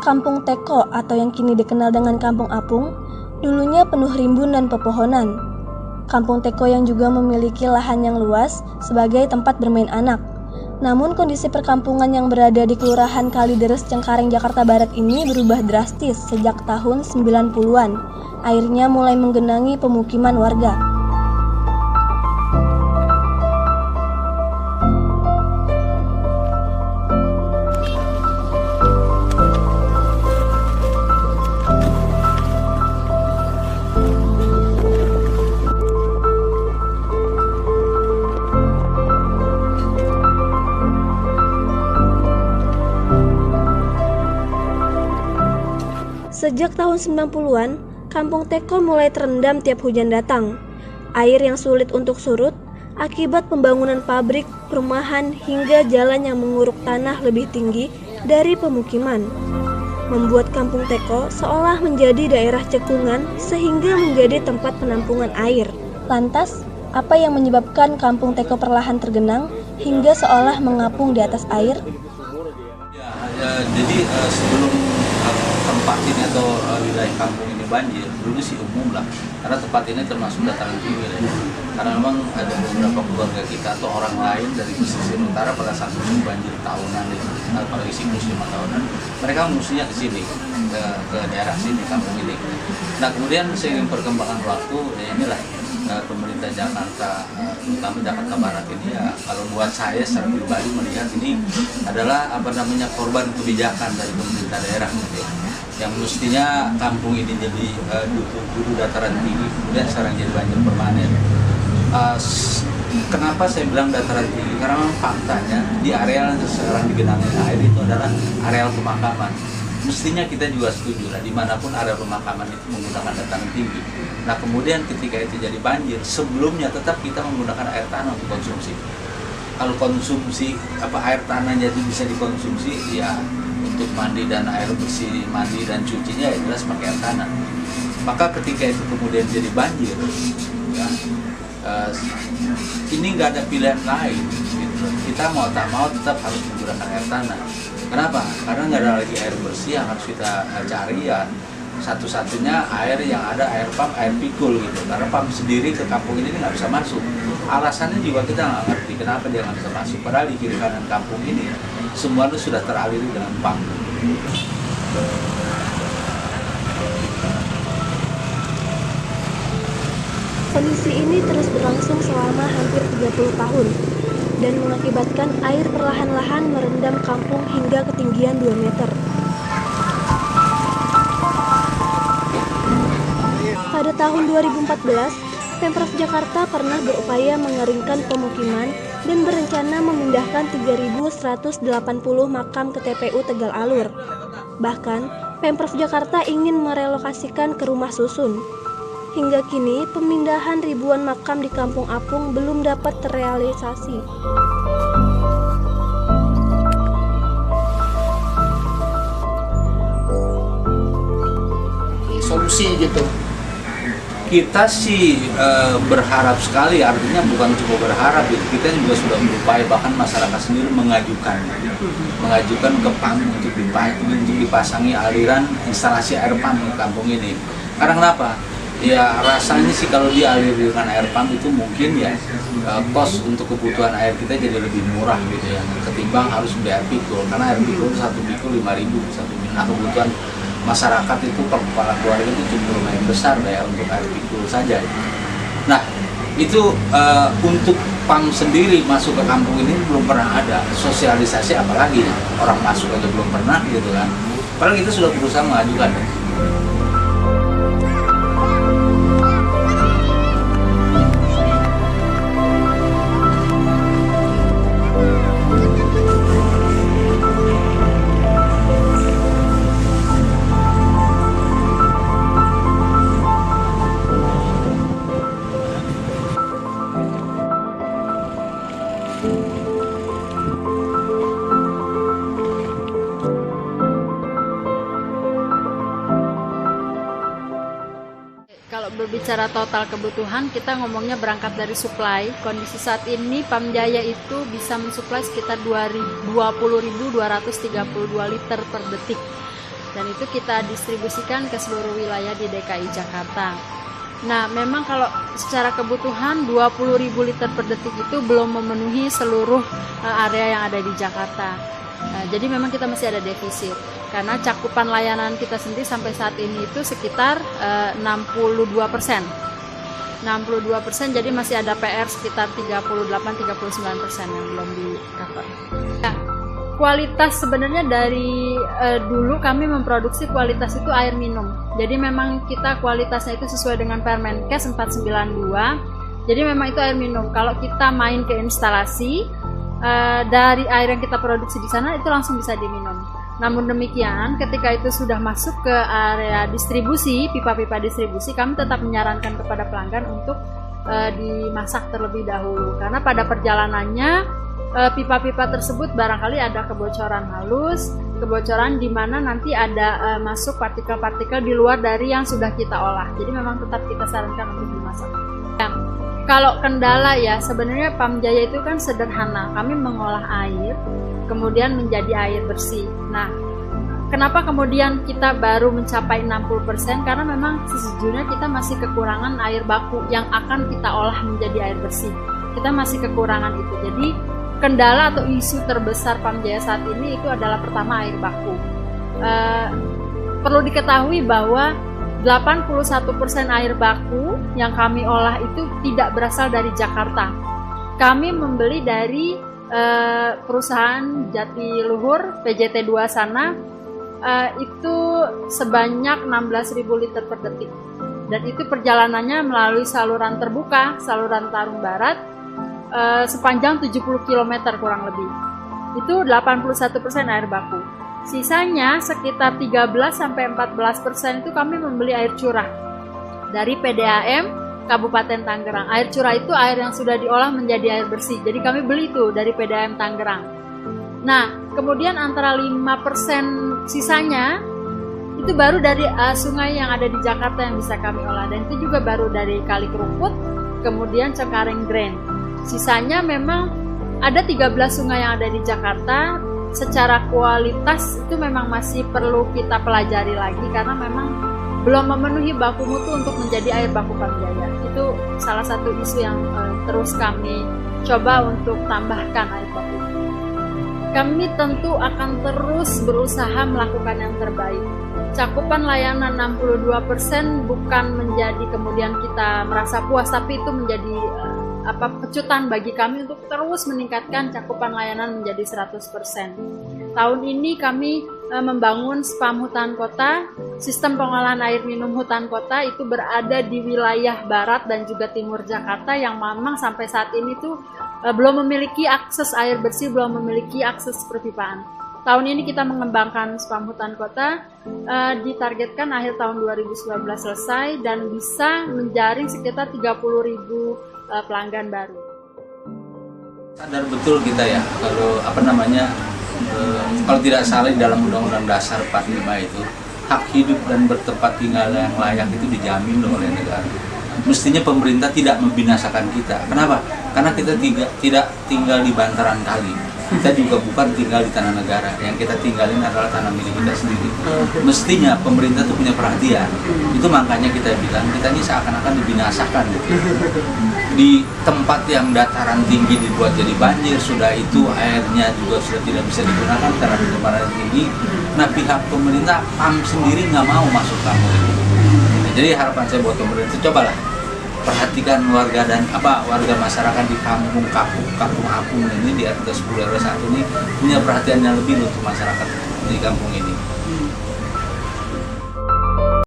Kampung Teko atau yang kini dikenal dengan Kampung Apung, dulunya penuh rimbun dan pepohonan. Kampung Teko yang juga memiliki lahan yang luas sebagai tempat bermain anak. Namun kondisi perkampungan yang berada di Kelurahan Kalideres, Cengkareng, Jakarta Barat ini berubah drastis sejak tahun 90-an. Airnya mulai menggenangi pemukiman warga. Sejak tahun 90-an, Kampung Teko mulai terendam tiap hujan datang. Air yang sulit untuk surut akibat pembangunan pabrik, perumahan, hingga jalan yang menguruk tanah lebih tinggi dari pemukiman, membuat Kampung Teko seolah menjadi daerah cekungan sehingga menjadi tempat penampungan air. Lantas, apa yang menyebabkan Kampung Teko perlahan tergenang hingga seolah mengapung di atas air? Jadi sebelum tempat ini atau wilayah kampung ini banjir, dulu sih umum lah, karena tempat ini termasuk dataran tinggi ya. Karena memang ada beberapa keluarga kita atau orang lain dari pesisir utara pada saat musim banjir tahunan, apalagi siklus 5 tahunan, mereka mengungsinya ke sini, ke daerah sini, kampung ini. Nah kemudian seiring perkembangan waktu, ya inilah pemerintah Jakarta, terutama Jakarta Barat ini ya, kalau buat saya secara pribadi melihat ini adalah korban kebijakan dari pemerintah daerah gitu ya. Yang mestinya kampung ini jadi dulu dataran tinggi, kemudian sekarang jadi banjir permanen. Kenapa saya bilang dataran tinggi? Karena memang faktanya di areal yang sekarang digenangi air itu adalah areal pemakaman. Mestinya kita juga setuju lah, dimanapun area pemakaman itu menggunakan dataran tinggi. Nah kemudian ketika itu jadi banjir, sebelumnya tetap kita menggunakan air tanah untuk konsumsi. Kalau konsumsi air tanah jadi bisa dikonsumsi, ya untuk mandi dan air bersih, mandi dan cucinya ya jelas pakai air tanah. Maka ketika itu kemudian jadi banjir, ya, ini nggak ada pilihan lain. Gitu. Kita mau tak mau tetap harus menggunakan air tanah. Kenapa? Karena nggak ada lagi air bersih yang harus kita cari ya. Satu-satunya air yang ada air pump, air pikul gitu. Karena pump sendiri ke kampung ini nggak bisa masuk. Alasannya juga kita nggak ngerti kenapa dia nggak bisa masuk. Padahal di kiri kanan kampung ini semua itu sudah teraliri dengan pump. Kondisi ini terus berlangsung selama hampir 30 tahun dan mengakibatkan air perlahan-lahan merendam kampung hingga ketinggian 2 meter. Pada tahun 2014, Pemprov Jakarta pernah berupaya mengeringkan pemukiman dan berencana memindahkan 3.180 makam ke TPU Tegal Alur. Bahkan, Pemprov Jakarta ingin merelokasikan ke rumah susun. Hingga kini, pemindahan ribuan makam di Kampung Apung belum dapat terrealisasi. Solusi gitu. Kita sih berharap sekali, artinya bukan cuma berharap, kita juga sudah berupaya, bahkan masyarakat sendiri mengajukan ke PAM untuk dipasangi aliran instalasi air pump di kampung ini. Karena kenapa? Ya rasanya sih kalau dialiri dengan air pump itu mungkin ya kos untuk kebutuhan air kita jadi lebih murah gitu ya, ketimbang harus beli air pikul, karena air pikul satu pikul 5.000 satu pikul. Nah kebutuhan masyarakat itu per kepala keluarga itu cuma lumayan besar ya untuk air pikul saja. Nah itu untuk PAM sendiri masuk ke kampung ini belum pernah ada sosialisasi, apalagi orang masuk aja belum pernah gitu kan. Padahal kita sudah berusaha mengajukan. Ya. Kalau berbicara total kebutuhan, kita ngomongnya berangkat dari supply. Kondisi saat ini Pamjaya itu bisa mensuplai sekitar 20.232 liter per detik. Dan itu kita distribusikan ke seluruh wilayah di DKI Jakarta. Nah, memang kalau secara kebutuhan 20.000 liter per detik itu belum memenuhi seluruh area yang ada di Jakarta. Jadi memang kita masih ada defisit. Karena cakupan layanan kita sendiri sampai saat ini itu sekitar 62%. 62%, jadi masih ada PR sekitar 38-39% yang belum di-cover. Ya, kualitas sebenarnya dari dulu kami memproduksi kualitas itu air minum. Jadi memang kita kualitasnya itu sesuai dengan Permenkes 492. Jadi memang itu air minum. Kalau kita main ke instalasi, dari air yang kita produksi di sana itu langsung bisa diminum. Namun demikian, ketika itu sudah masuk ke area distribusi, pipa-pipa distribusi, kami tetap menyarankan kepada pelanggan untuk dimasak terlebih dahulu. Karena pada perjalanannya, pipa-pipa tersebut barangkali ada kebocoran halus, kebocoran di mana nanti ada masuk partikel-partikel di luar dari yang sudah kita olah. Jadi memang tetap kita sarankan untuk dimasak. Ya. Kalau kendala ya, sebenarnya Pamjaya itu kan sederhana. Kami mengolah air, kemudian menjadi air bersih. Nah, kenapa kemudian kita baru mencapai 60%? Karena memang sejujurnya kita masih kekurangan air baku yang akan kita olah menjadi air bersih. Kita masih kekurangan itu. Jadi, kendala atau isu terbesar Pamjaya saat ini itu adalah pertama air baku. Perlu diketahui bahwa 81% air baku yang kami olah itu tidak berasal dari Jakarta. Kami membeli dari perusahaan Jatiluhur PJT2 sana, itu sebanyak 16.000 liter per detik. Dan itu perjalanannya melalui saluran terbuka, saluran Tarung Barat, sepanjang 70 km kurang lebih. Itu 81% air baku. Sisanya sekitar 13-14% itu kami membeli air curah dari PDAM Kabupaten Tangerang. Air curah itu air yang sudah diolah menjadi air bersih. Jadi kami beli itu dari PDAM Tangerang. Nah, kemudian antara 5% sisanya itu baru dari sungai yang ada di Jakarta yang bisa kami olah. Dan itu juga baru dari Kali Kerukut, kemudian Cengkareng Drain. Sisanya memang ada 13 sungai yang ada di Jakarta. Secara kualitas itu memang masih perlu kita pelajari lagi karena memang belum memenuhi baku mutu untuk menjadi air baku Pamjaya. Itu salah satu isu yang terus kami coba untuk tambahkan air baku. Kami tentu akan terus berusaha melakukan yang terbaik. Cakupan layanan 62% bukan menjadi kemudian kita merasa puas, tapi itu menjadi pecutan bagi kami untuk terus meningkatkan cakupan layanan menjadi 100%. Tahun ini kami membangun spam hutan kota. Sistem pengolahan air minum hutan kota itu berada di wilayah barat dan juga timur Jakarta yang memang sampai saat ini tuh belum memiliki akses air bersih, belum memiliki akses perpipaan. Tahun ini kita mengembangkan spam hutan kota, ditargetkan akhir tahun 2019 selesai dan bisa menjaring sekitar 30.000 pelanggan baru. Sadar betul kita ya, kalau tidak salah di dalam Undang-Undang Dasar 45 itu hak hidup dan bertempat tinggal yang layak itu dijamin oleh negara. Mestinya pemerintah tidak membinasakan kita. Kenapa? Karena kita tidak tinggal di bantaran kali. Kita juga bukan tinggal di tanah negara. Yang kita tinggalin adalah tanah milik kita sendiri. Mestinya pemerintah itu punya perhatian. Itu makanya kita bilang kita ini seakan-akan dibinasakan. Di tempat yang dataran tinggi dibuat jadi banjir, sudah itu airnya juga sudah tidak bisa digunakan karena dataran tinggi. Nah, pihak pemerintah PAM sendiri nggak mau masuk kampung ini. Nah, jadi harapan saya buat pemerintah, cobalah perhatikan warga dan warga masyarakat di kampung Apung ini, di RT 10 RW 1 ini punya perhatian yang lebih untuk masyarakat di kampung ini.